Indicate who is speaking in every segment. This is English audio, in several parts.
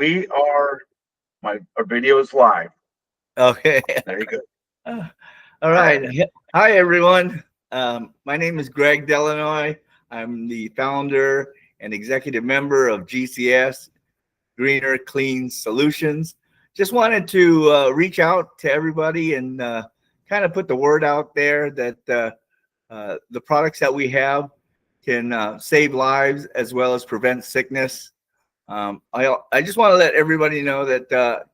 Speaker 1: We are our video is live.
Speaker 2: Okay.
Speaker 1: There you go.
Speaker 2: Uh, All right. Hi, everyone. My name is Greg Delanoy. I'm the founder and executive member of GCS, Greener Clean Solutions. Just wanted to reach out to everybody and kind of put the word out there that the products that we have can save lives as well as prevent sickness. I just want to let everybody know that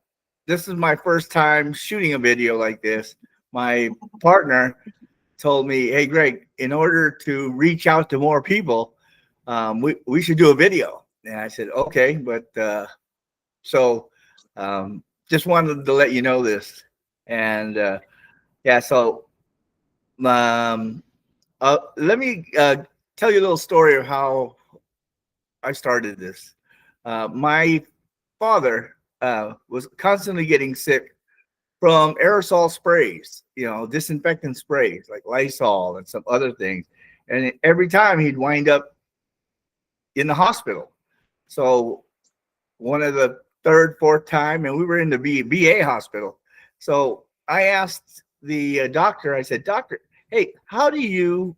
Speaker 2: this is my first time shooting a video like this. My partner told me, "Hey, Greg, in order to reach out to more people, we should do a video." And I said, "Okay," but so just wanted to let you know this. And yeah, so let me tell you a little story of how I started this. My father was constantly getting sick from aerosol sprays, disinfectant sprays like Lysol and some other things. And every time he'd wind up in the hospital. So one of the third, fourth time, and we were in the VA hospital. So I asked the doctor, I said, "Doctor, hey, how do you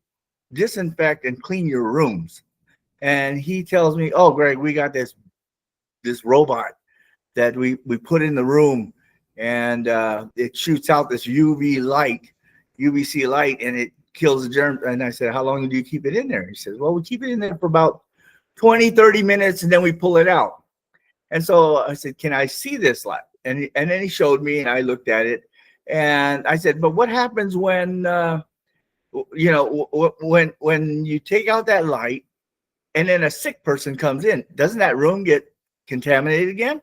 Speaker 2: disinfect and clean your rooms?" And he tells me, "Oh, Greg, we got this robot that we put in the room, and it shoots out this UV-C light, and it kills the germs." And I said, "How long do you keep it in there?" He says, "Well, we keep it in there for about 20, 30 minutes, and then we pull it out." And so I said, "Can I see this light?" And then he showed me, and I looked at it, and I said, "But what happens when when you take out that light and then a sick person comes in? Doesn't that room get contaminated again?"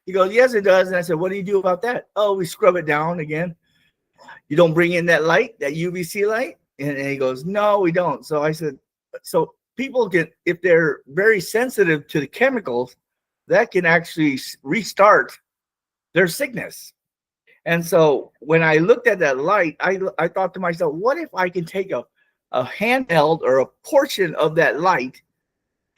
Speaker 2: He goes, "Yes, it does." And I said, "What do you do about that?" "Oh, we scrub it down again." "You don't bring in that light, that UVC light?" And he goes, "No, we don't." So I said, so people can, if they're very sensitive to the chemicals, that can actually restart their sickness. And so when I looked at that light, I thought to myself, what if I can take a handheld or a portion of that light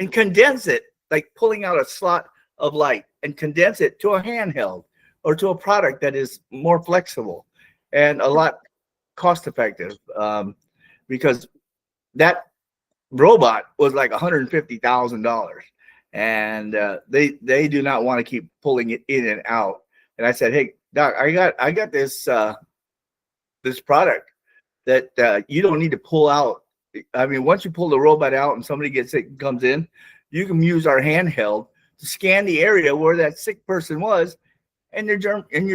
Speaker 2: and condense it, like pulling out a slot of light and condense it to a handheld or to a product that is more flexible and a lot cost effective, because that robot was like $150,000, and they do not want to keep pulling it in and out. And I said, "Hey, Doc, I got this this product that you don't need to pull out. I mean, once you pull the robot out and somebody gets sick and comes in, you can use our handheld to scan the area where that sick person was, and you're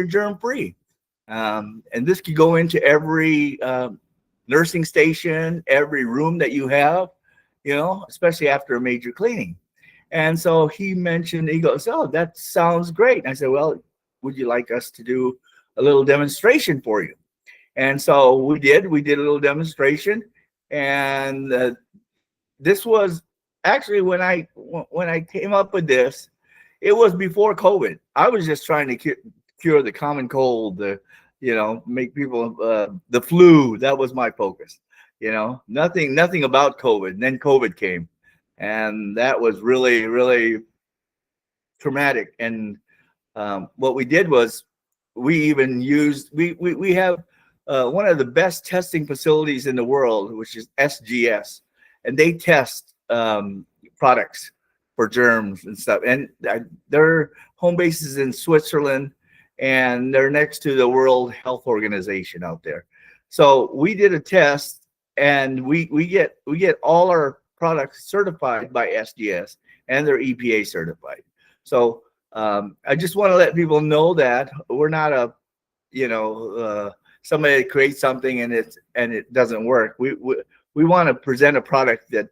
Speaker 2: germ free." And this could go into every nursing station, every room that you have, especially after a major cleaning. And so he goes, "Oh, that sounds great." And I said, "Well, would you like us to do a little demonstration for you?" And so we did a little demonstration. And this was actually when I came up with this, it was before COVID. I was just trying to cure the common cold, make people the flu. That was my focus. Nothing about COVID. And then COVID came, and that was really, really traumatic. And what we did was we even used we have one of the best testing facilities in the world, which is SGS, and they test products for germs and stuff. And their home base is in Switzerland, and they're next to the World Health Organization out there. So we did a test, and we get all our products certified by SGS, and they're EPA certified. So I just want to let people know that we're not somebody that creates something and it doesn't work. We want to present a product that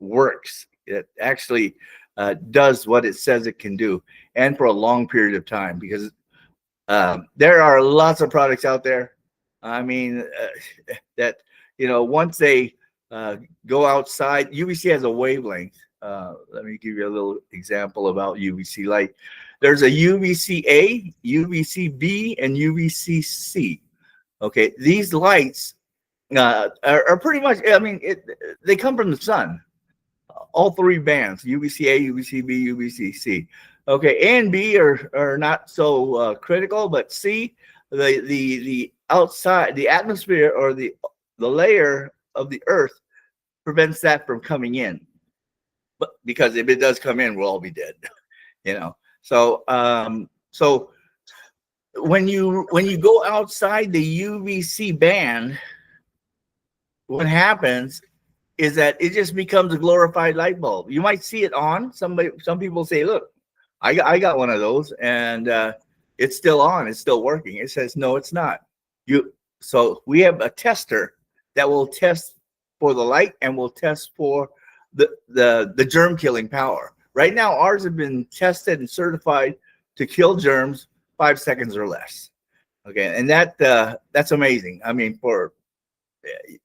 Speaker 2: works. It actually does what it says it can do, and for a long period of time, because there are lots of products out there. I mean, that once they go outside, UVC has a wavelength. Let me give you a little example about UVC light. There's a UVC-A, UVC-B, and UVC-C. Okay, these lights are pretty much, I mean, they come from the sun. All three bands, UVC-A, UVC-B, UVC-C. Okay, A and B are not so critical, but C, the outside, the atmosphere or the layer of the earth prevents that from coming in. But because if it does come in, we'll all be dead. You know. So so when you go outside the UV-C band, what happens is that it just becomes a glorified light bulb. You might see it on. Some people say, look, I got one of those, and it's still on, it's still working. It says, no, it's not. So we have a tester that will test for the light and will test for the germ killing power. Right now, ours have been tested and certified to kill germs 5 seconds or less. Okay, and that's amazing. I mean,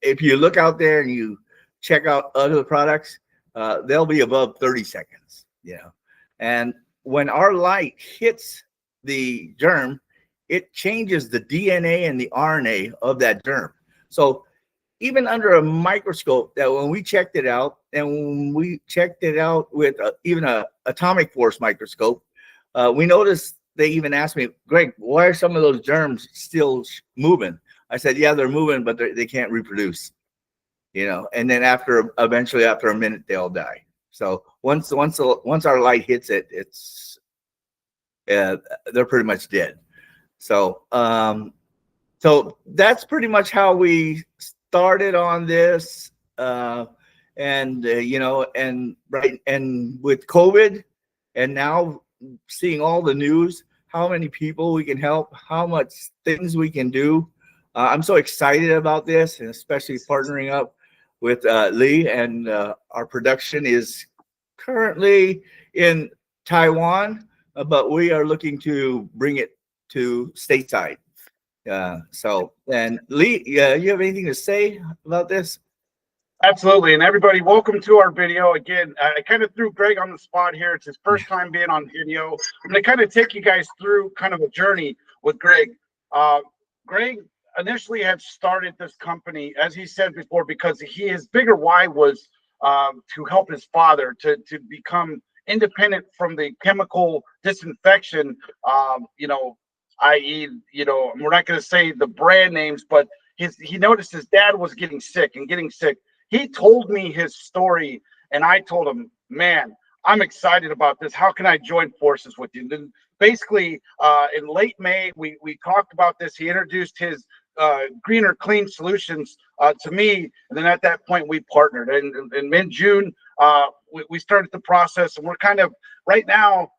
Speaker 2: if you look out there and you check out other products, they'll be above 30 seconds. You know, and when our light hits the germ, it changes the DNA and the RNA of that germ. So even under a microscope, that when we checked it out, and when we checked it out with even a atomic force microscope, we noticed, they even asked me, Greg, why are some of those germs still moving? I said, yeah, they're moving, but they can't reproduce. You know, and then eventually after a minute, they all die. So once our light hits it, they're pretty much dead. So so that's pretty much how we started on this. You know, and with COVID, and now seeing all the news, how many people we can help, how much things we can do. I'm so excited about this, and especially partnering up with Lee, and our production is currently in Taiwan, but we are looking to bring it to stateside. So, and Lee, you have anything to say about this?
Speaker 1: Absolutely. And everybody, welcome to our video. Again, I kind of threw Greg on the spot here. It's his first time being on video. I'm going to kind of take you guys through kind of a journey with Greg. Greg initially had started this company, as he said before, because his bigger why was to help his father to become independent from the chemical disinfection, you know, i.e., you know, we're not going to say the brand names, but he noticed his dad was getting sick. He told me his story, and I told him, man, I'm excited about this. How can I join forces with you? And then basically, in late May, we talked about this. He introduced his greener, clean solutions to me. And then at that point, we partnered. And in mid-June, we started the process. And we're kind of, right now,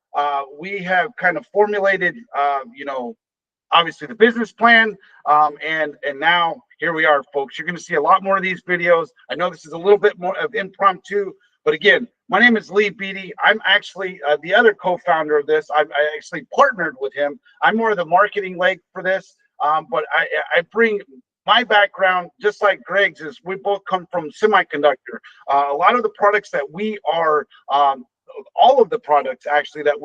Speaker 1: we have kind of formulated, you know, obviously the business plan, and now here we are, folks. You're going to see a lot more of these videos. I know this is a little bit more of impromptu, but again, my name is Lee Beatty. I'm actually the other co-founder of this. I actually partnered with him. I'm more of the marketing leg for this, but I bring my background, just like Greg's, is we both come from semiconductor. A lot of the products that we are all of the products actually that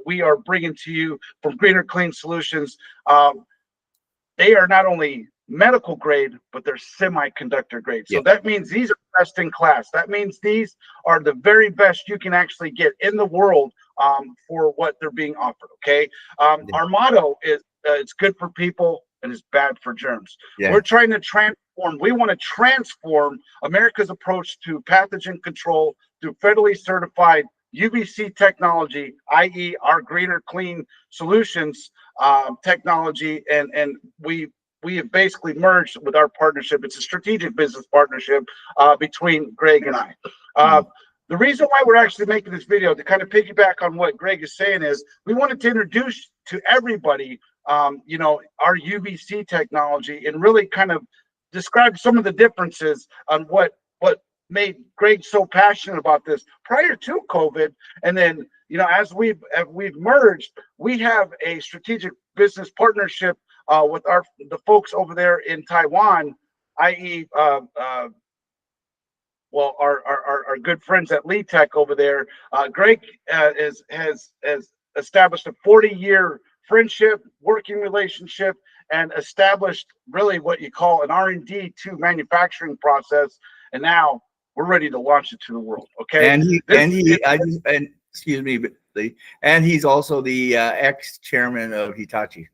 Speaker 1: we are bringing to you from Greener Clean Solutions, they are not only medical grade, but they're semiconductor grade. So that means these are best in class. That means these are the very best you can actually get in the world for what they're being offered. Okay. Our motto is it's good for people and it's bad for germs. We're trying to transform. We want to transform America's approach to pathogen control through federally certified UV-C technology, i.e. our Greener Clean Solutions technology, and we have basically merged with our partnership. It's a strategic business partnership between Greg and I. The reason why we're actually making this video, to kind of piggyback on what Greg is saying, is we wanted to introduce to everybody, you know, our UV-C technology, and really kind of describe some of the differences on what made Greg so passionate about this prior to COVID. And then, you know, as we've merged, we have a strategic business partnership with the folks over there in Taiwan, i.e. Well, our good friends at Lee Tech over there. Greg has established a 40-year friendship, working relationship, and established really what you call an R&D to manufacturing process. And now we're ready to launch it to the world. Okay.
Speaker 2: And excuse me, but And he's also the ex-chairman of Hitachi.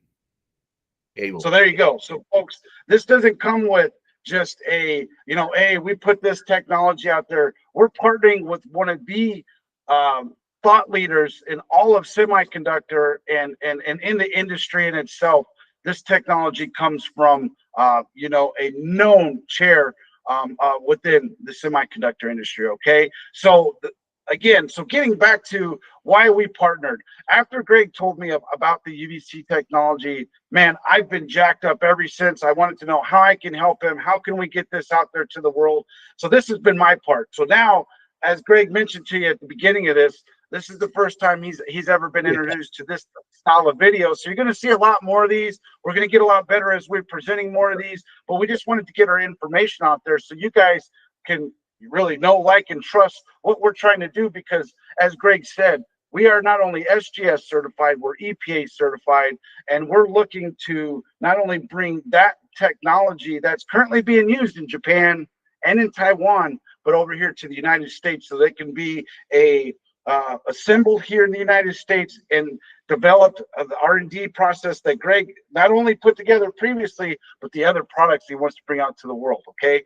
Speaker 1: So there you go. So folks, this doesn't come with just a, hey, we put this technology out there. We're partnering with one of the thought leaders in all of semiconductor and in the industry in itself. This technology comes from, a known chair within the semiconductor industry. Okay. So again, so getting back to why we partnered, after Greg told me about the UV-C technology, man, I've been jacked up ever since. I wanted to know how I can help him. How can we get this out there to the world? So this has been my part. So now, as Greg mentioned to you at the beginning of this is the first time he's ever been introduced to this style of video. So you're going to see a lot more of these. We're going to get a lot better as we're presenting more of these, but we just wanted to get our information out there so you guys can really know, like, and trust what we're trying to do, because as Greg said, we are not only SGS certified, we're EPA certified, and we're looking to not only bring that technology that's currently being used in Japan and in Taiwan, but over here to the United States, so they can be assembled here in the United States and developed the R&D process that Greg not only put together previously, but the other products he wants to bring out to the world. Okay.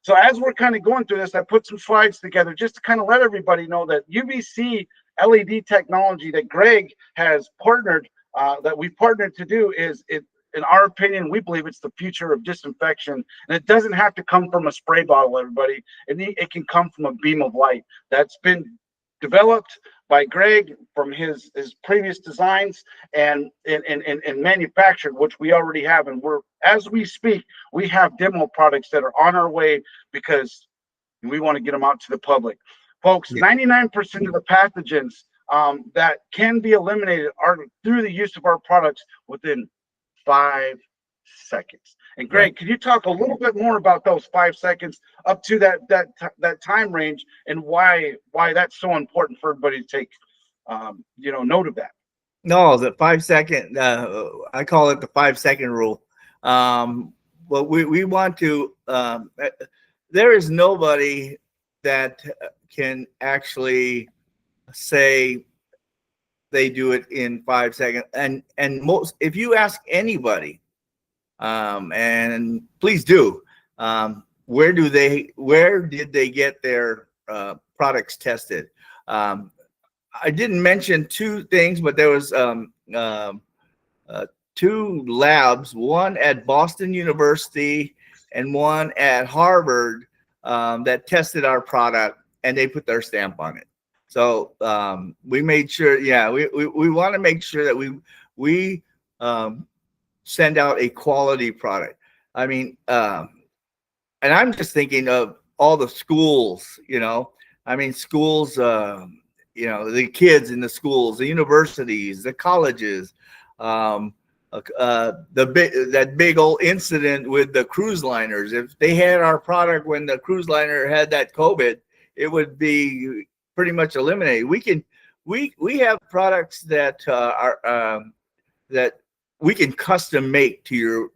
Speaker 1: So as we're kind of going through this, I put some slides together just to kind of let everybody know that UV-C LED technology that Greg has partnered, that we've partnered to do, is it. In our opinion, we believe it's the future of disinfection, and it doesn't have to come from a spray bottle, everybody. It can come from a beam of light that's been developed by Greg from his previous designs and manufactured, which we already have. And as we speak, we have demo products that are on our way because we want to get them out to the public. Folks, 99% of the pathogens that can be eliminated are through the use of our products within 5 seconds. And Greg, can you talk a little bit more about those 5 seconds up to that time range, and why that's so important for everybody to take note of that?
Speaker 2: No, the 5 second, I call it the 5 second rule. Well, we want to, there is nobody that can actually say they do it in 5 seconds. And most, if you ask anybody, and please do, where did they get their products tested? I didn't mention two things, but there was two labs, one at Boston University and one at Harvard, that tested our product, and they put their stamp on it. So we made sure, we want to make sure that we send out a quality product. I mean, and I'm just thinking of all the schools, schools, the kids in the schools, the universities, the colleges, that big old incident with the cruise liners. If they had our product when the cruise liner had that COVID, it would be pretty much eliminated. We have products that are that we can custom make to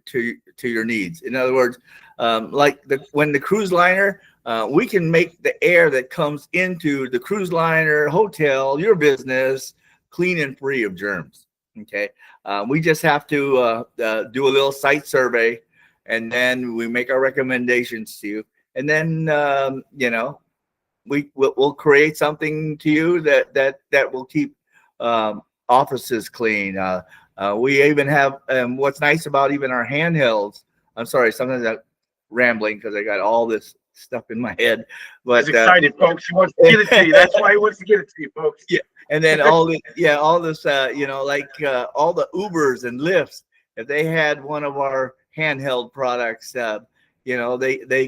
Speaker 2: your needs. In other words, like when the cruise liner, we can make the air that comes into the cruise liner, hotel, your business, clean and free of germs. Okay, we just have to do a little site survey, and then we make our recommendations to you, and then we'll create something to you that will keep offices clean. We even have, what's nice about even our handhelds. I'm sorry, sometimes I'm rambling because I got all this stuff in my head. But
Speaker 1: he's excited, folks. He wants to get it to you. That's why he wants to get it to you, folks.
Speaker 2: Yeah, and then all this, all the Ubers and Lyfts. If they had one of our handheld products, they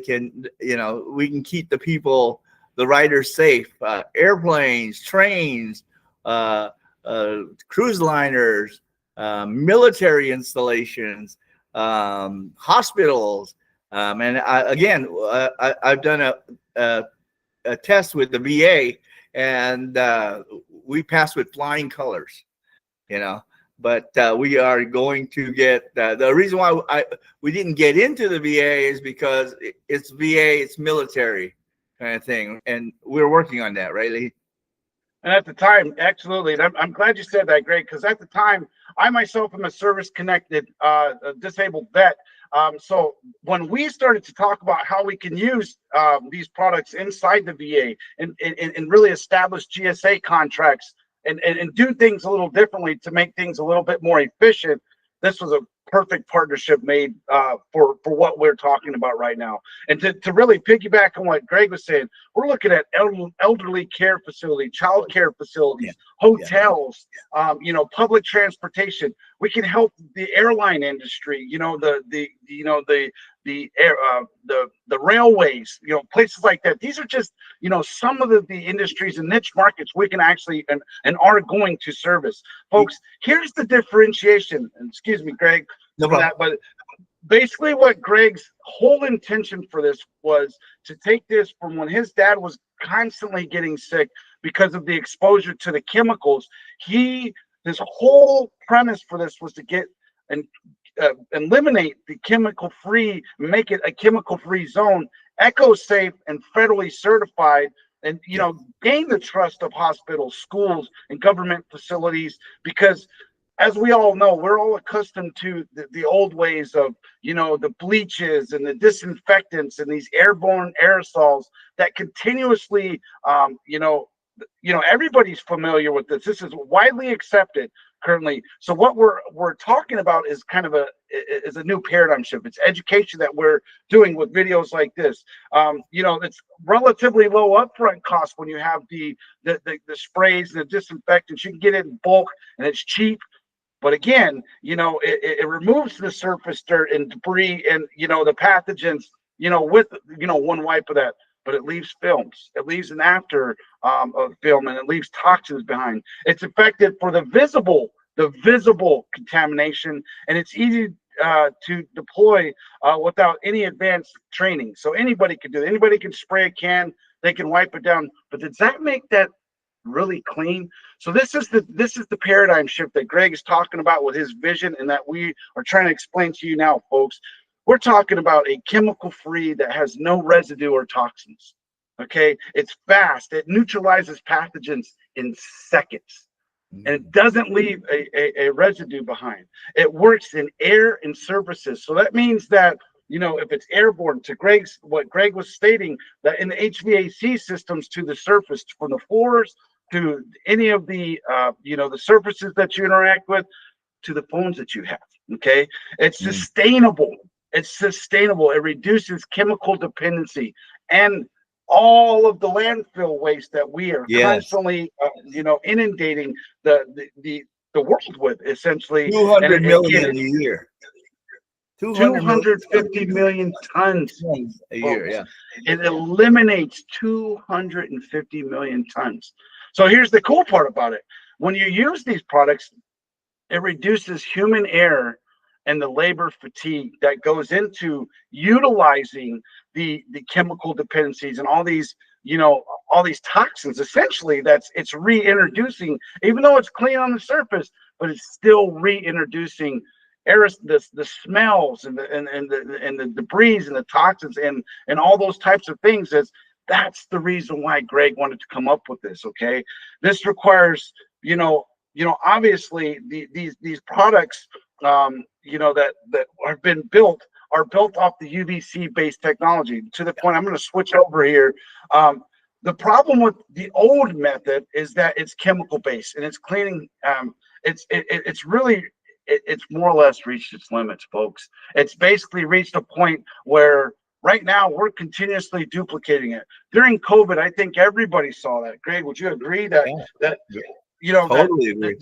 Speaker 2: can, we can keep the people, the riders safe. Airplanes, trains, cruise liners, military installations, hospitals, and I've done a test with the VA, and we passed with flying colors, But we are going to get the reason why we didn't get into the VA is because it's VA, it's military kind of thing, and we're working on that, right, Lee?
Speaker 1: And at the time, absolutely. And I'm glad you said that, Greg, because at the time, I myself am a service-connected disabled vet. So when we started to talk about how we can use these products inside the VA and really establish GSA contracts and do things a little differently to make things a little bit more efficient, this was a perfect partnership made for what we're talking about right now. And to really piggyback on what Greg was saying, we're looking at elderly care facilities, child care facilities, hotels, public transportation. We can help the airline industry, the railways, places like that. These are just, some of the industries and niche markets we can actually and are going to service. Folks, here's the differentiation. Excuse me, Greg,
Speaker 2: no
Speaker 1: for that, but basically what Greg's whole intention for this was to take this from when his dad was constantly getting sick because of the exposure to the chemicals. His whole premise for this was to get and eliminate the chemical free, make it a chemical free zone, eco safe and federally certified, and gain the trust of hospitals, schools, and government facilities. Because as we all know, we're all accustomed to the old ways of, the bleaches and the disinfectants and these airborne aerosols that continuously, everybody's familiar with this. This is widely accepted currently. So what we're talking about is kind of a new paradigm shift. It's education that we're doing with videos like this. It's relatively low upfront cost when you have the sprays and the disinfectants. You can get it in bulk and it's cheap. But again, it removes the surface dirt and debris and, the pathogens, with, one wipe of that. But it leaves films. It leaves an after of film, and it leaves toxins behind. It's effective for the visible contamination, and it's easy to deploy without any advanced training. So anybody can do it. Anybody can spray a can. They can wipe it down. But does that make that really clean? So this is the paradigm shift that Greg is talking about with his vision, and that we are trying to explain to you now, folks. We're talking about a chemical free that has no residue or toxins. Okay, it's fast. It neutralizes pathogens in seconds, and it doesn't leave a residue behind. It works in air and surfaces. So that means that, if it's airborne, to what Greg was stating, that in the HVAC systems, to the surface, from the floors to any of the the surfaces that you interact with, to the phones that you have. Okay, it's sustainable. It's sustainable. It reduces chemical dependency and all of the landfill waste that we are constantly, inundating the world with, essentially.
Speaker 2: 200 million a year.
Speaker 1: 250 million tons
Speaker 2: a year. Yeah,
Speaker 1: it eliminates 250 million tons. So here's the cool part about it: when you use these products, it reduces human error and the labor fatigue that goes into utilizing the chemical dependencies and all these toxins. Essentially, it's reintroducing, even though it's clean on the surface, but it's still reintroducing the smells and the debris and the toxins and all those types of things. That's the reason why Greg wanted to come up with this. Okay, this requires obviously these products that have been built are built off the UV-C based technology, to the point I'm going to switch over here. The problem with the old method is that it's chemical based and it's cleaning. It's more or less reached its limits, folks. It's basically reached a point where right now we're continuously duplicating it. During COVID, I think everybody saw that. Greg, would you agree that
Speaker 2: totally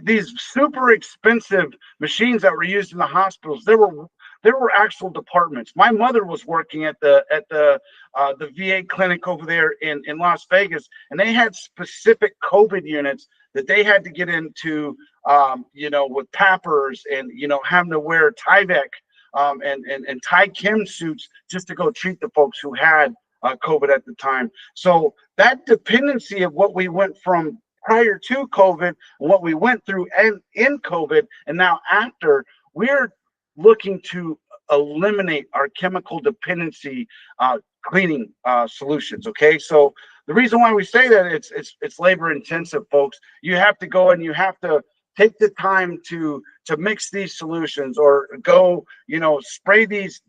Speaker 1: these super expensive machines that were used in the hospitals, there were actual departments. My mother was working at the VA clinic over there in Las Vegas, and they had specific COVID units that they had to get into, with PAPRs and having to wear Tyvek and Ty Kim suits just to go treat the folks who had COVID at the time. So that dependency of what we went from prior to COVID, what we went through and in COVID, and now after, we're looking to eliminate our chemical dependency cleaning solutions. Okay, so The reason why we say that it's labor intensive, folks. You have to go and you have to take the time to mix these solutions, or go, spray these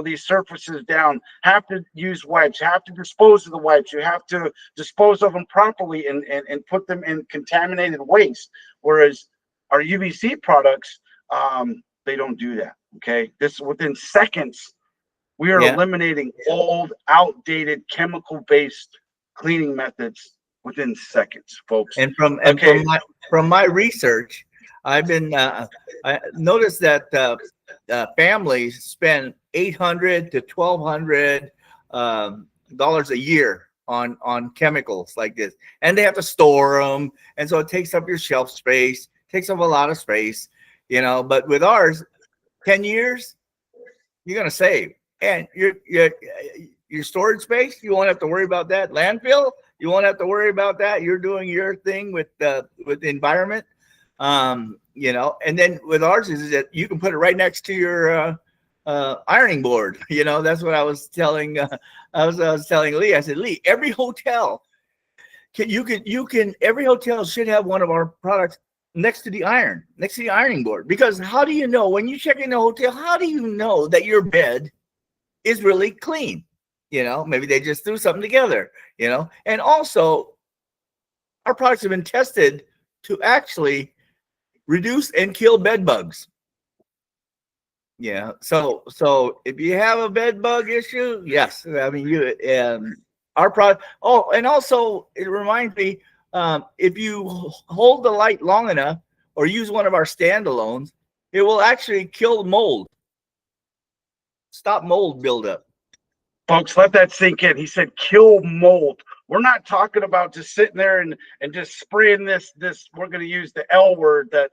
Speaker 1: these surfaces down, have to use wipes, have to dispose of the wipes, you have to dispose of them properly and put them in contaminated waste. Whereas our UV-C products, they don't do that. Okay, this within seconds, we are eliminating old, outdated, chemical-based cleaning methods within seconds, folks.
Speaker 2: And from my research, I've been I noticed that families spend $800 to $1,200 a year on chemicals like this, and they have to store them, and so it takes up your shelf space, takes up a lot of space, But with ours, 10 years, you're gonna save, and your storage space, you won't have to worry about that. Landfill, you won't have to worry about that. You're doing your thing with the environment, And then with ours is that you can put it right next to your ironing board. That's what I was telling. I was telling Lee. I said, Lee, every hotel every hotel should have one of our products next to the ironing board. Because how do you know when you check in a hotel? How do you know that your bed is really clean? Maybe they just threw something together. And also, our products have been tested to actually reduce and kill bed bugs. Yeah. So if you have a bed bug issue, yes, I mean our product. Oh, and also it reminds me, if you hold the light long enough or use one of our standalones, it will actually kill mold. Stop mold buildup.
Speaker 1: Folks, let that sink in. He said kill mold. We're not talking about just sitting there and just spraying this. We're going to use the L word that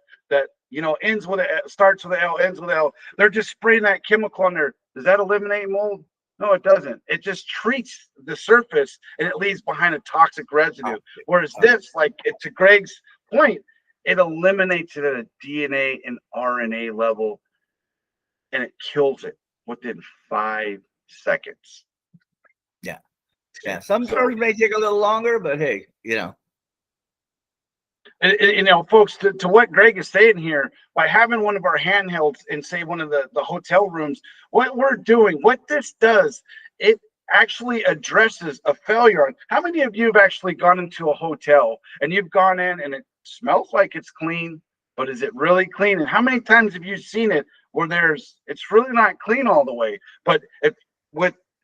Speaker 1: ends with a, starts with an L, ends with an L. They're just spraying that chemical on there. Does that eliminate mold? No, it doesn't. It just treats the surface and it leaves behind a toxic residue. Whereas this, to Greg's point, it eliminates it at a DNA and RNA level, and it kills it within 5 seconds.
Speaker 2: Yeah. Some germs may take a little longer, but hey,
Speaker 1: And folks, to what Greg is saying here, by having one of our handhelds in, say, one of the hotel rooms, what we're doing, what this does, it actually addresses a failure. How many of you have actually gone into a hotel and you've gone in and it smells like it's clean, but is it really clean? And how many times have you seen it where it's really not clean all the way? But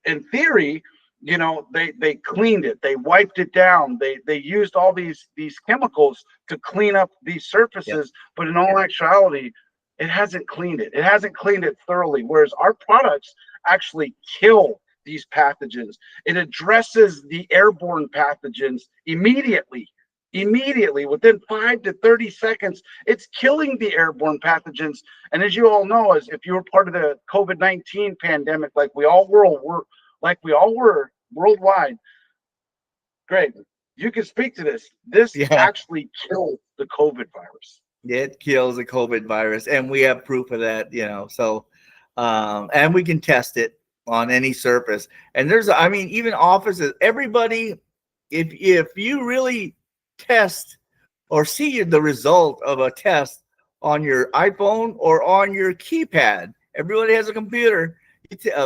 Speaker 1: in theory, they cleaned it, they wiped it down, they used all these chemicals to clean up these surfaces. But in all actuality, it hasn't cleaned it. It hasn't cleaned it thoroughly. Whereas our products actually kill these pathogens. It addresses the airborne pathogens immediately. Within 5 to 30 seconds, it's killing the airborne pathogens. And as you all know, as if you were part of the COVID-19 pandemic, like we all were worldwide. Great. You can speak to this. This actually killed the COVID virus.
Speaker 2: It kills the COVID virus, and we have proof of that, So, and we can test it on any surface. And even offices, everybody, if you really test or see the result of a test on your iPhone or on your keypad, everybody has a computer.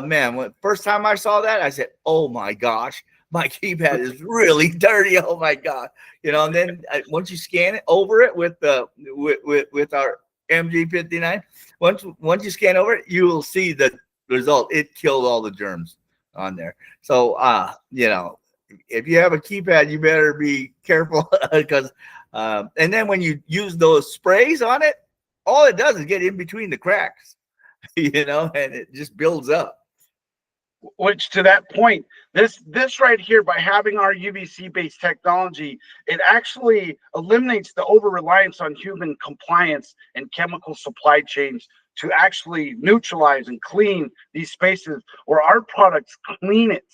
Speaker 2: Man, first time I saw that, I said, "Oh my gosh, my keypad is really dirty." Oh my god, And then once you scan it over it with our MG59, once you scan over it, you will see the result. It killed all the germs on there. So, if you have a keypad, you better be careful because. And then when you use those sprays on it, all it does is get in between the cracks. And it just builds up.
Speaker 1: Which, to that point, this right here, by having our UV-C based technology, it actually eliminates the over reliance on human compliance and chemical supply chains to actually neutralize and clean these spaces, where our products clean it.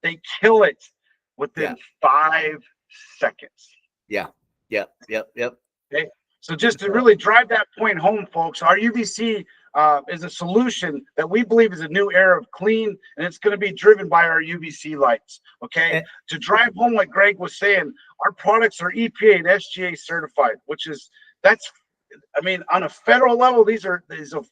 Speaker 1: They kill it within 5 seconds.
Speaker 2: Yep.
Speaker 1: Okay. So just to really drive that point home, folks, our UV-C is a solution that we believe is a new era of clean, and it's going to be driven by our UV-C lights. Okay, to drive home what Greg was saying, our products are EPA and SGA certified, which is I mean, on a federal level, these are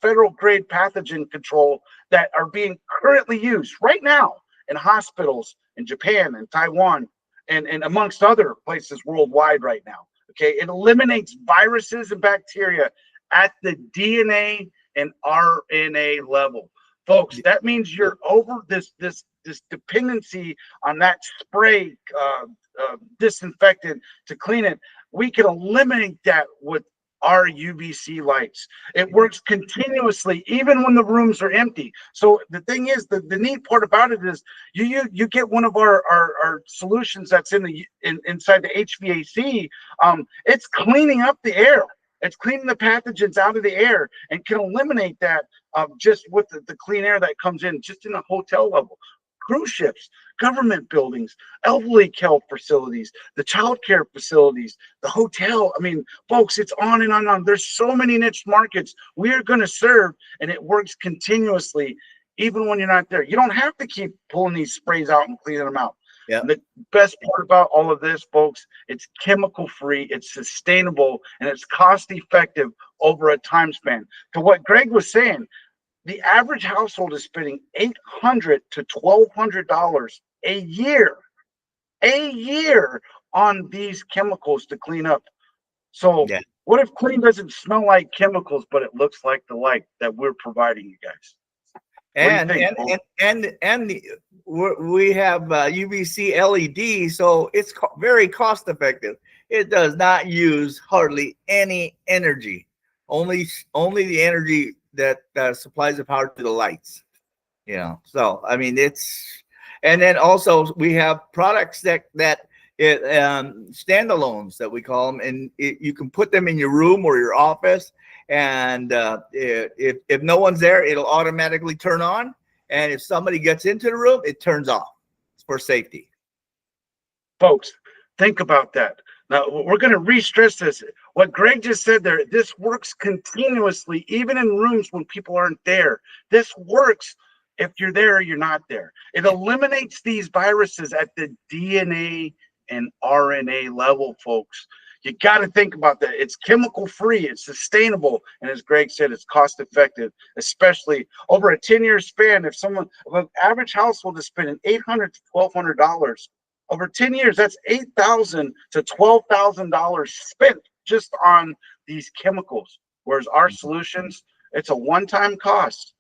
Speaker 1: federal grade pathogen control that are being currently used right now in hospitals in Japan and Taiwan and amongst other places worldwide right now. Okay, it eliminates viruses and bacteria at the DNA and RNA level, folks. That means you're over this dependency on that spray disinfectant to clean it. We can eliminate that with our UV-C lights. It works continuously, even when the rooms are empty. So the thing is, the neat part about it is you get one of our solutions that's inside the HVAC. It's cleaning up the air. It's cleaning the pathogens out of the air and can eliminate that just with the clean air that comes in, just in a hotel level. Cruise ships, government buildings, elderly care facilities, the child care facilities, the hotel. I mean, folks, it's on and on and on. There's so many niche markets we are going to serve, and it works continuously, even when you're not there. You don't have to keep pulling these sprays out and cleaning them out.
Speaker 2: Yeah.
Speaker 1: The best part about all of this, folks, it's chemical free, it's sustainable, and it's cost effective over a time span. To what Greg was saying, the average household is spending $800 to $1,200 a year on these chemicals to clean up. So what if clean doesn't smell like chemicals, but it looks like the light that we're providing you guys?
Speaker 2: We have UV-C LED, so it's very cost effective. It does not use hardly any energy, only the energy that supplies the power to the lights. You know, so I mean, and then also we have products that standalones that we call them, and you can put them in your room or your office, and if no one's there, it'll automatically turn on, and if somebody gets into the room, it turns off. It's for safety.
Speaker 1: Folks, think about that. Now, we're going to re-stress this. What Greg just said there, this works continuously, even in rooms when people aren't there. This works if you're there or you're not there. It eliminates these viruses at the DNA and RNA level, folks. You got to think about that. It's chemical free, it's sustainable, and as Greg said, it's cost effective, especially over a 10-year span. If an average household is spending $800 to $1,200 over 10 years, that's $8,000 to $12,000 spent just on these chemicals. Whereas our solutions, it's a one-time cost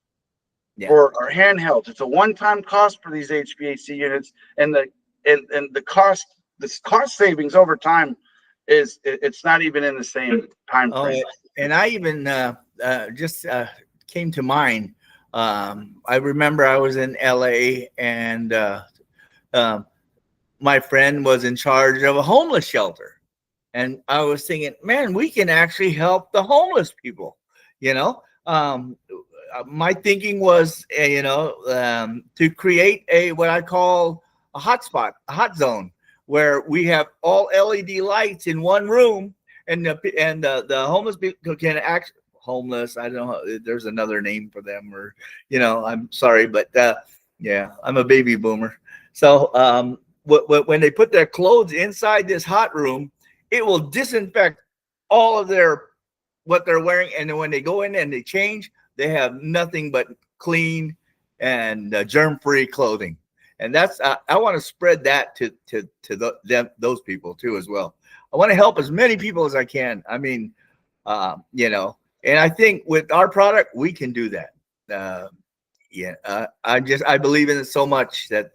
Speaker 1: for our handhelds. It's a one-time cost for these HVAC units, and the cost savings over time it's not even in the same time frame.
Speaker 2: And I even just came to mind. I remember I was in LA, and my friend was in charge of a homeless shelter, and I was thinking, man, we can actually help the homeless people. You know, my thinking was, to create what I call a hotspot, a hot zone, where we have all LED lights in one room, and the homeless people can act homeless. I don't know, there's another name for them, or I'm sorry, but I'm a baby boomer. So when they put their clothes inside this hot room, it will disinfect all of what they're wearing, and then when they go in and they change, they have nothing but clean and germ-free clothing. And that's I want to spread that to those people too as well. I want to help as many people as I can. I mean, and I think with our product we can do that. I believe in it so much that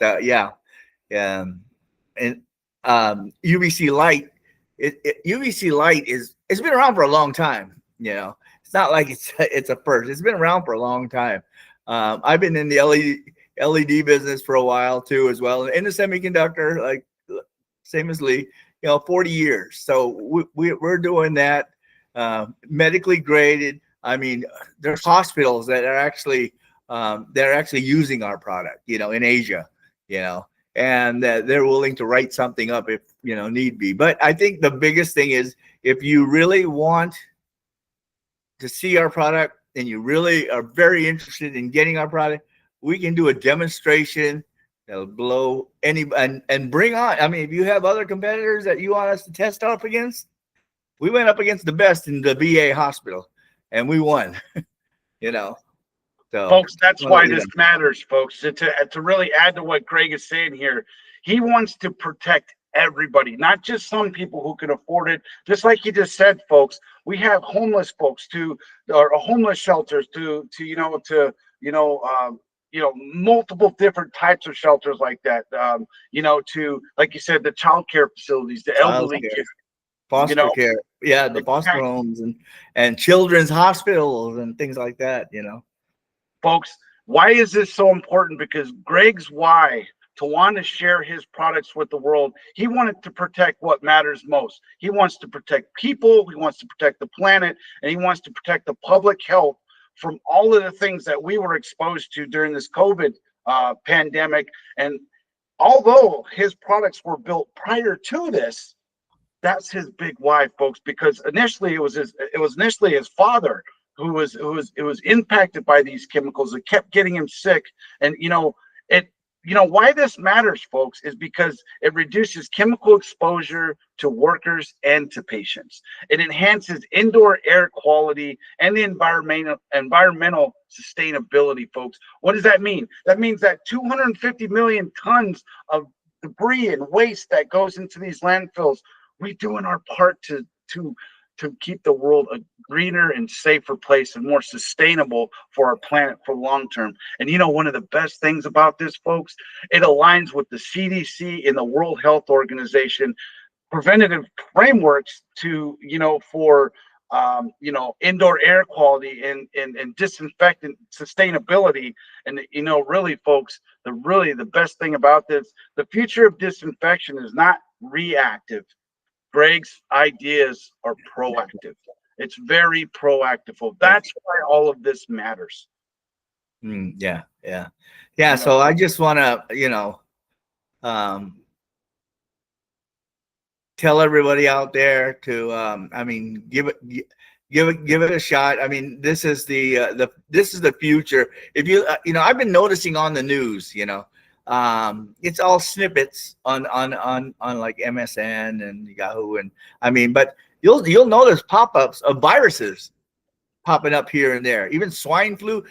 Speaker 2: UV-C light. UV-C light it's been around for a long time. It's not like it's a first. It's been around for a long time. I've been in the LED business for a while too, as well, in the semiconductor, like same as Lee, 40 years. So we're doing that, medically graded. I mean, there's hospitals that are actually using our product, in Asia, and they're willing to write something up if need be. But I think the biggest thing is, if you really want to see our product and you really are very interested in getting our product, we can do a demonstration that'll blow any and bring on. I mean, if you have other competitors that you want us to test up against, we went up against the best in the VA hospital, and we won. You know, so
Speaker 1: folks, that's why this matters, folks. To really add to what Greg is saying here, he wants to protect everybody, not just some people who can afford it. Just like he just said, folks, we have homeless folks or homeless shelters multiple different types of shelters like that. To, like you said, the child care facilities, the elderly care,
Speaker 2: foster care, the foster homes and children's hospitals and things like that.
Speaker 1: Folks, why is this so important? Because Greg's why to want to share his products with the world, he wanted to protect what matters most. He wants to protect people, he wants to protect the planet, and he wants to protect the public health from all of the things that we were exposed to during this COVID pandemic. And although his products were built prior to this, that's his big why, folks, because initially it was his father who was impacted by these chemicals. It kept getting him sick. And why this matters, folks, is because it reduces chemical exposure to workers and to patients. It enhances indoor air quality and the environmental sustainability, folks. What does that mean? That means that 250 million tons of debris and waste that goes into these landfills, we're doing our part to keep the world a greener and safer place and more sustainable for our planet for long term. And one of the best things about this, folks, it aligns with the CDC and the World Health Organization preventative frameworks for indoor air quality and disinfectant sustainability. And really, folks, the best thing about this, the future of disinfection is not reactive. Greg's ideas are proactive. It's very proactive. That's why all of this matters.
Speaker 2: Yeah. So I just want to, tell everybody out there to, give it a shot. I mean, this is the future. If I've been noticing on the news, it's all snippets on like MSN and Yahoo, and but you'll notice pop-ups of viruses popping up here and there, even swine flu.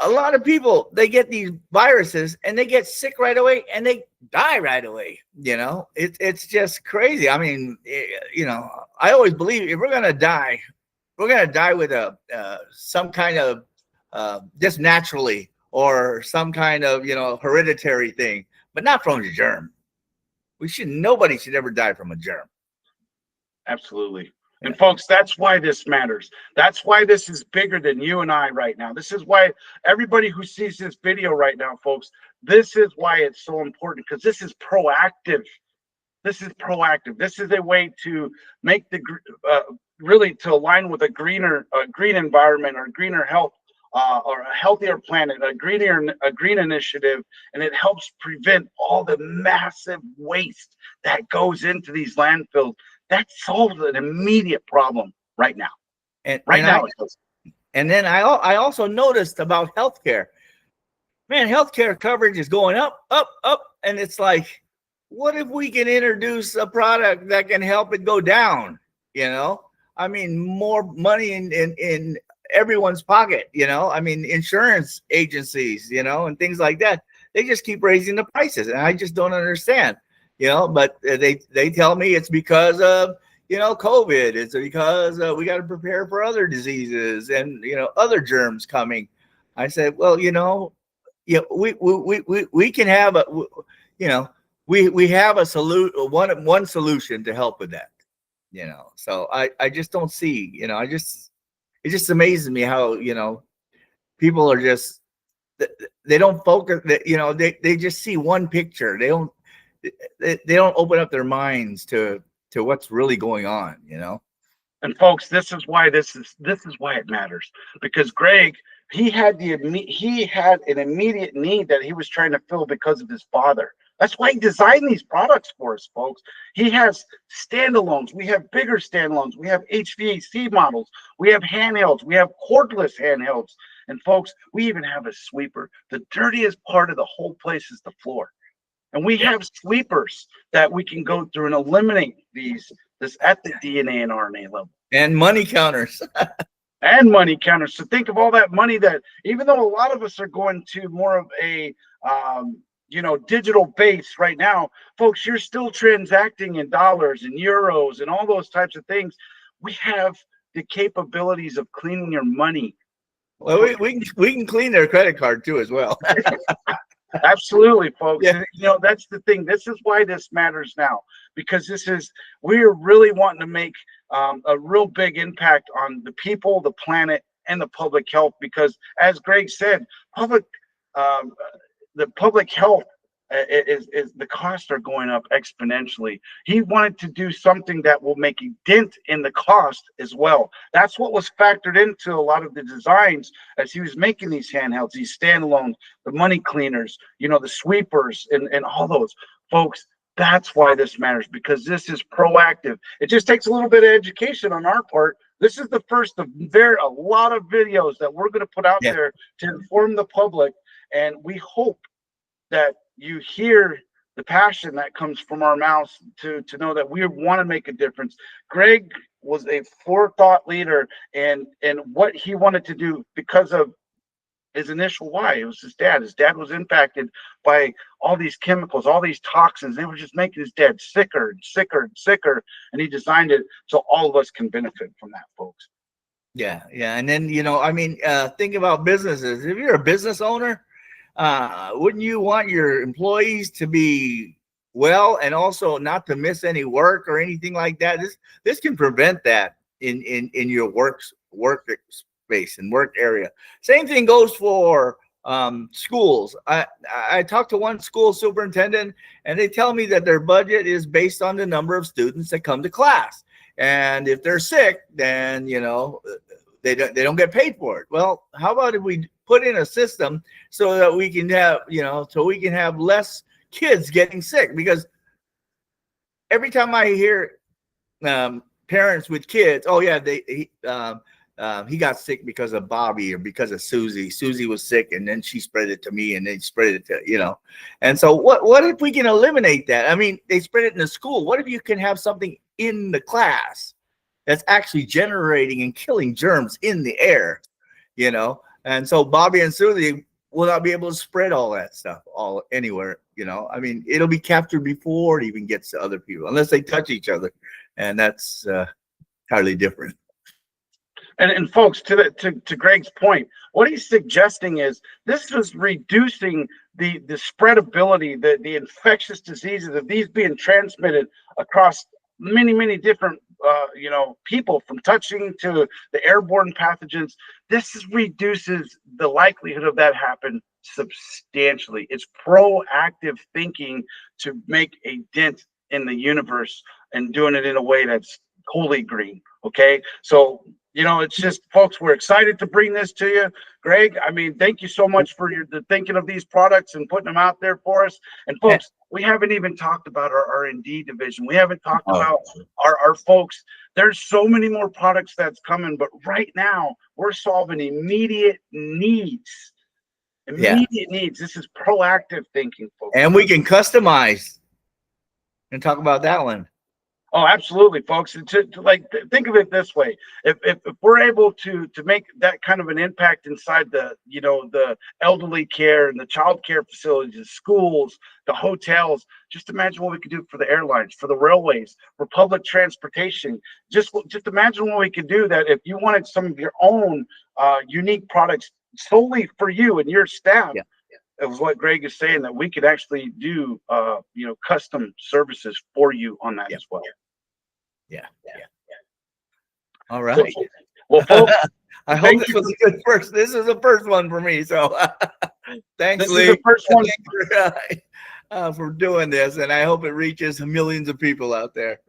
Speaker 2: A lot of people, they get these viruses and they get sick right away and they die right away. It's just crazy. I always believe if we're gonna die with some kind of just naturally, or some kind of hereditary thing, but not from a germ. Nobody should ever die from a germ.
Speaker 1: Absolutely. And folks, that's why this matters. That's why this is bigger than you and I right now. This is why everybody who sees this video right now, folks, this is why it's so important, because this is proactive. This is proactive. This is a way to make really to align with a green environment or greener health, or a healthier planet, a green initiative, and it helps prevent all the massive waste that goes into these landfills. That solves an immediate problem right now.
Speaker 2: And then I also noticed about healthcare. Man, healthcare coverage is going up, and it's like, what if we can introduce a product that can help it go down? More money in everyone's pocket. Insurance agencies, and things like that. They just keep raising the prices, and I just don't understand. But they tell me it's because of COVID. It's because we got to prepare for other diseases and other germs coming. I said, well, we can have we have a one solution to help with that. So I just don't see. It just amazes me how people are just, they don't focus. They just see one picture. They don't open up their minds to what's really going on,
Speaker 1: And folks, this is why it matters, because Greg, he had an immediate need that he was trying to fill because of his father. That's why he designed these products for us, folks. He has standalones. We have bigger standalones. We have HVAC models. We have handhelds. We have cordless handhelds. And folks, we even have a sweeper. The dirtiest part of the whole place is the floor. And we have sweepers that we can go through and eliminate this at the DNA and RNA level.
Speaker 2: And money counters.
Speaker 1: And money counters. So think of all that money that, even though a lot of us are going to more of a digital base right now, folks, you're still transacting in dollars and euros and all those types of things. We have the capabilities of cleaning your money.
Speaker 2: Well, we can clean their credit card too as well.
Speaker 1: Absolutely, folks.
Speaker 2: Yeah.
Speaker 1: That's the thing. This is why this matters now, because we're really wanting to make a real big impact on the people, the planet, and the public health. Because, as Greg said, the public health is the costs are going up exponentially. He wanted to do something that will make a dent in the cost as well. That's what was factored into a lot of the designs as he was making these handhelds, these standalones, the money cleaners, the sweepers, and all those. Folks, that's why this matters, because this is proactive. It just takes a little bit of education on our part. This is the first of a lot of videos that we're going to put out there to inform the public, and we hope that you hear the passion that comes from our mouths to know that we want to make a difference. Greg was a forethought leader and what he wanted to do because of his initial why. It was his dad. His dad was impacted by all these chemicals, all these toxins. They were just making his dad sicker and sicker and sicker. And he designed it so all of us can benefit from that, folks.
Speaker 2: Yeah. And then, think about businesses. If you're a business owner, wouldn't you want your employees to be well and also not to miss any work or anything like that? This can prevent that in your work space and work area. Same thing goes for schools. I talked to one school superintendent, and they tell me that their budget is based on the number of students that come to class. And if they're sick, then they don't get paid for it. Well, how about if we put in a system so that we can have less kids getting sick? Because every time I hear parents with kids, oh yeah, he got sick because of Bobby or because of Susie. Susie was sick, and then she spread it to me, and then spread it to And so what if we can eliminate that? I mean, they spread it in the school. What if you can have something in the class that's actually generating and killing germs in the air? And so Bobby and Susie will not be able to spread all that stuff anywhere. I mean, it'll be captured before it even gets to other people, unless they touch each other, and that's entirely different.
Speaker 1: And folks, to Greg's point, what he's suggesting is this is reducing the spreadability, the infectious diseases of these being transmitted across many different people, from touching to the airborne pathogens. This reduces the likelihood of that happen substantially. It's proactive thinking to make a dent in the universe and doing it in a way that's wholly green. Okay, so it's just, folks, we're excited to bring this to you. Greg, I mean, thank you so much for the thinking of these products and putting them out there for us. And folks, we haven't even talked about our R&D division. We haven't talked about our folks. There's so many more products that's coming, but right now we're solving immediate needs. Needs. This is proactive thinking, folks.
Speaker 2: And we can customize and talk about that one.
Speaker 1: Oh, absolutely, folks. And to think of it this way: if we're able to make that kind of an impact inside the elderly care and the child care facilities, the schools, the hotels, just imagine what we could do for the airlines, for the railways, for public transportation. Just imagine what we could do. That if you wanted some of your own unique products solely for you and your staff. Yeah. It was what Greg is saying, that we could actually do, custom services for you on that as well.
Speaker 2: Yeah. All right.
Speaker 1: So, well, folks,
Speaker 2: I hope this was a good first. This is the first one for me. So thanks, Lee.
Speaker 1: This is the first one
Speaker 2: for doing this, and I hope it reaches millions of people out there.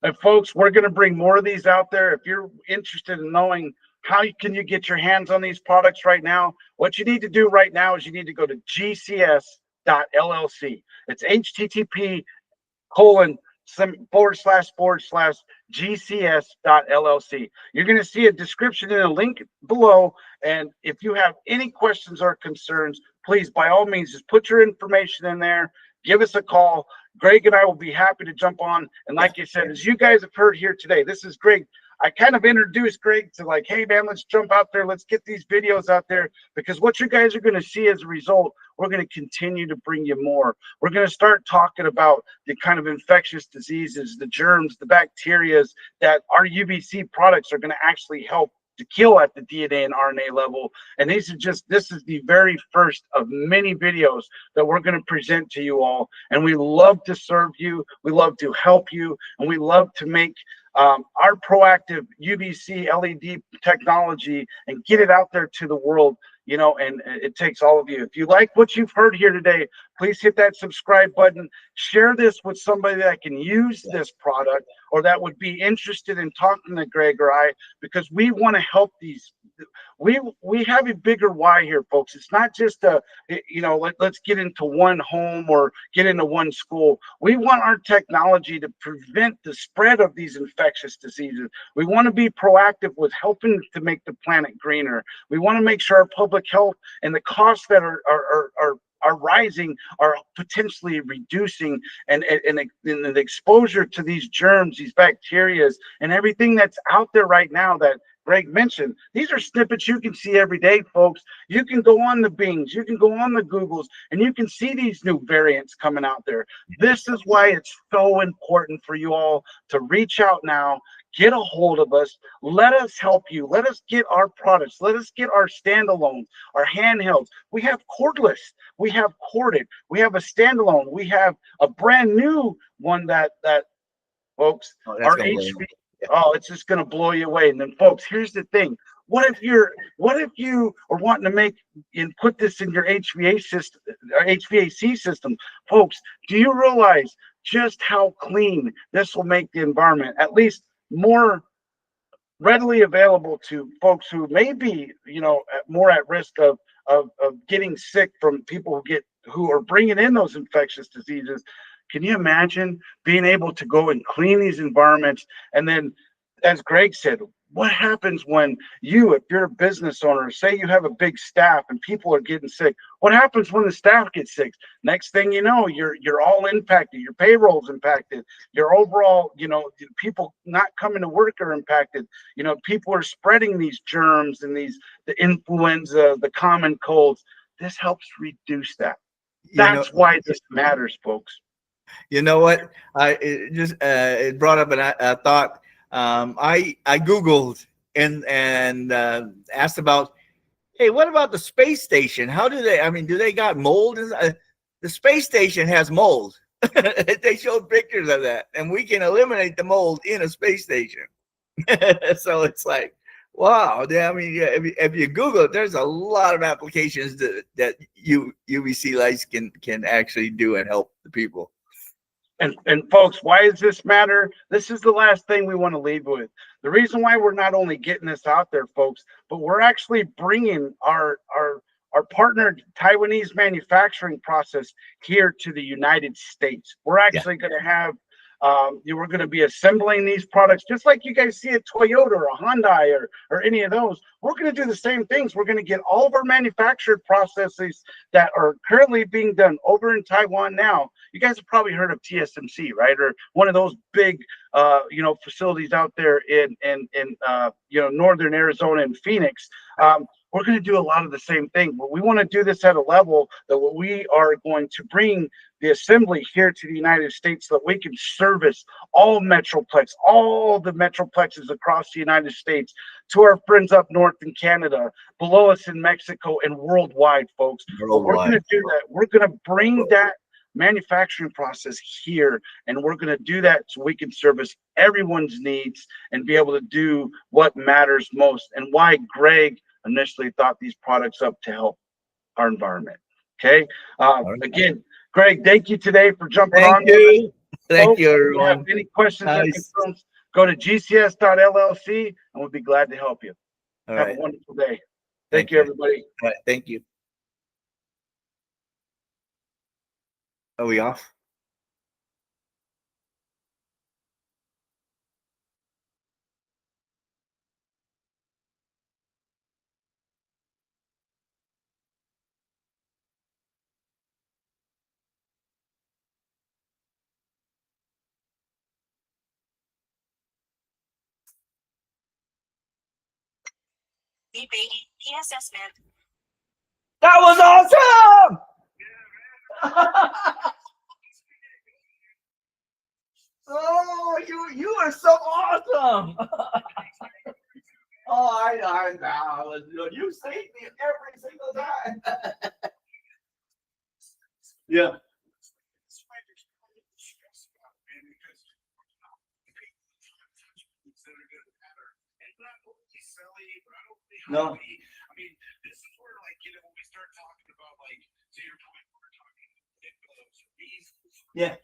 Speaker 1: And folks, we're going to bring more of these out there. If you're interested in knowing how can you get your hands on these products right now, what you need to do right now is you need to go to GCS GCS.LLC. It's http://GCS.LLC. You're going to see a description and a link below. And if you have any questions or concerns, please, by all means, just put your information in there. Give us a call. Greg and I will be happy to jump on. And like I said, as you guys have heard here today, this is Greg. I kind of introduced Greg to like, hey, man, let's jump out there. Let's get these videos out there, because what you guys are going to see as a result, we're going to continue to bring you more. We're going to start talking about the kind of infectious diseases, the germs, the bacteria that our UV-C products are going to actually help to kill at the DNA and RNA level. And this is the very first of many videos that we're going to present to you all. And we love to serve you. We love to help you. And we love to make our proactive UV-C LED technology and get it out there to the world, you know, and it takes all of you. If you like what you've heard here today, please hit that subscribe button. Share this with somebody that can use this product or that would be interested in talking to Greg or I, because we want to help these. We have a bigger why here, folks. It's not just let's get into one home or get into one school. We want our technology to prevent the spread of these infectious diseases. We want to be proactive with helping to make the planet greener. We want to make sure our public health and the costs that are rising are potentially reducing, and the exposure to these germs, these bacteria, and everything that's out there right now that Greg mentioned. These are snippets you can see every day, folks. You can go on the Bings, you can go on the Googles, and you can see these new variants coming out there. This is why it's so important for you all to reach out now, get a hold of us, let us help you, let us get our products, let us get our standalones, our handhelds. We have cordless, we have corded, we have a standalone, we have a brand new one that folks, our HV. Oh, it's just going to blow you away. And then, folks, here's the thing. What if you are wanting to make and put this in your HVAC system? Folks, do you realize just how clean this will make the environment, at least more readily available to folks who may be, more at risk of getting sick from people who are bringing in those infectious diseases? Can you imagine being able to go and clean these environments? And then, as Greg said, what happens when if you're a business owner, say you have a big staff and people are getting sick? What happens when the staff gets sick? Next thing you know, you're all impacted. Your payroll's impacted. Your overall, people not coming to work are impacted. People are spreading these germs and the influenza, the common colds. This helps reduce that. That's why this matters, folks.
Speaker 2: You know what? It brought up a thought. I Googled and asked about, hey, what about the space station? How do they? I mean, do they got mold? The space station has mold. They showed pictures of that, and we can eliminate the mold in a space station. So it's like, wow. I mean, if you Google it, there's a lot of applications that UV-C lights can actually do and help the people.
Speaker 1: And folks, why does this matter? This is the last thing we want to leave with. The reason why we're not only getting this out there, folks, but we're actually bringing our partnered Taiwanese manufacturing process here to the United States. We're actually going to have, we're going to be assembling these products just like you guys see at Toyota or a Hyundai or any of those. We're going to do the same things. We're going to get all of our manufactured processes that are currently being done over in Taiwan now. You guys have probably heard of TSMC, right? Or one of those big, facilities out there in northern Arizona and Phoenix. We're going to do a lot of the same thing, but we want to do this at a level that we are going to bring the assembly here to the United States so that we can service all the metroplexes across the United States, to our friends up north in Canada, below us in Mexico, and worldwide, folks. But we're going to do that. We're going to bring that manufacturing process here, and we're going to do that so we can service everyone's needs and be able to do what matters most, and why Greg initially thought these products up to help our environment. Okay. Again, Greg, thank you today for jumping on.
Speaker 2: Thank you, everyone.
Speaker 1: If you have any questions or concerns, go to GCS.LLC and we'll be glad to help you. Have a wonderful day. Thank you, everybody.
Speaker 2: All right. Thank you. Are we off?
Speaker 3: PSS man.
Speaker 2: That was awesome! Oh, you are so awesome! Oh, I know. You saved me every single time. Yeah. No.
Speaker 1: I mean, this is where, like, you know, when we start talking about, like, to your point, we're talking
Speaker 2: Yeah.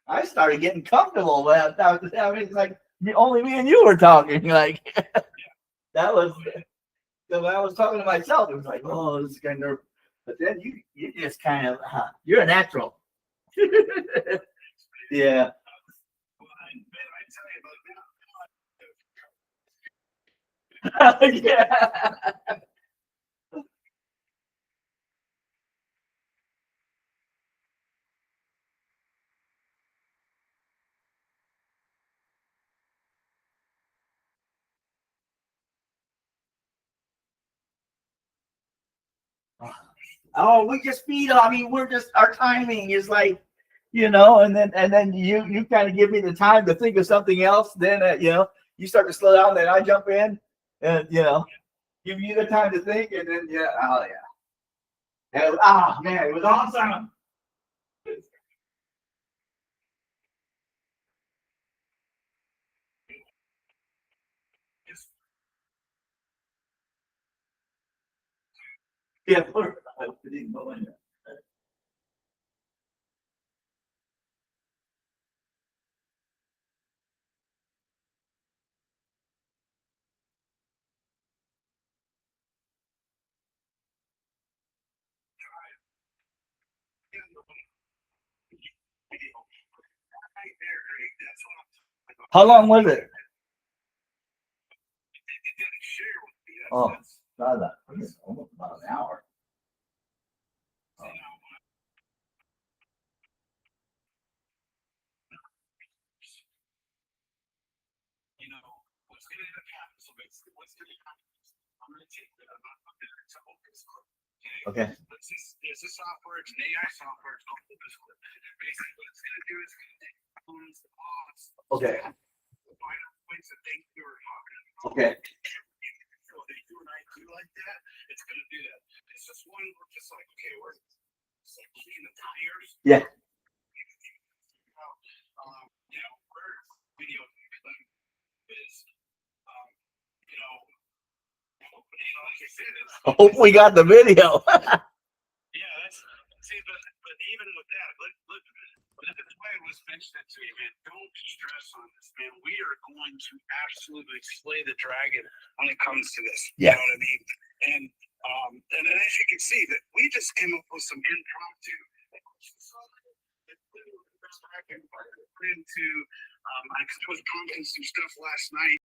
Speaker 2: I started getting comfortable with that. I mean, it's like only me and you were talking. Like that was when I was talking to myself. It was like, oh, this is kind of nervous. But then you just kind of you're a natural. Yeah. Yeah. Oh, we just feed. I mean, we're just our timing is like, and then you kind of give me the time to think of something else. Then you start to slow down. Then I jump in, and give you the time to think, and then oh yeah, man, it was awesome. Yeah, I didn't go in there. How long was it? Oh, almost about an hour.
Speaker 1: You know, what's going to happen? So basically, what's going to happen is I'm going to take the focus clip.
Speaker 2: Okay.
Speaker 1: It's a software, it's an AI software, it's called focus clip. Basically, what it's going to do is it's going to take components, the box,
Speaker 2: Okay.
Speaker 1: the final points that they were talking about.
Speaker 2: Okay.
Speaker 1: So they do an IQ like that, it's going to do that. It's just one, we're just like, okay, we're just like cleaning the tires.
Speaker 2: Yeah.
Speaker 1: You know, we're video is, like I said,
Speaker 2: I hope we got the video.
Speaker 1: yeah, but even with that, that's why I was mentioning to you, man. Don't stress on this, man. We are going to absolutely slay the dragon when it comes to this.
Speaker 2: Yeah.
Speaker 1: You know what I mean? And then as you can see, that we just came up with some impromptu. Into I was prompting some stuff last night,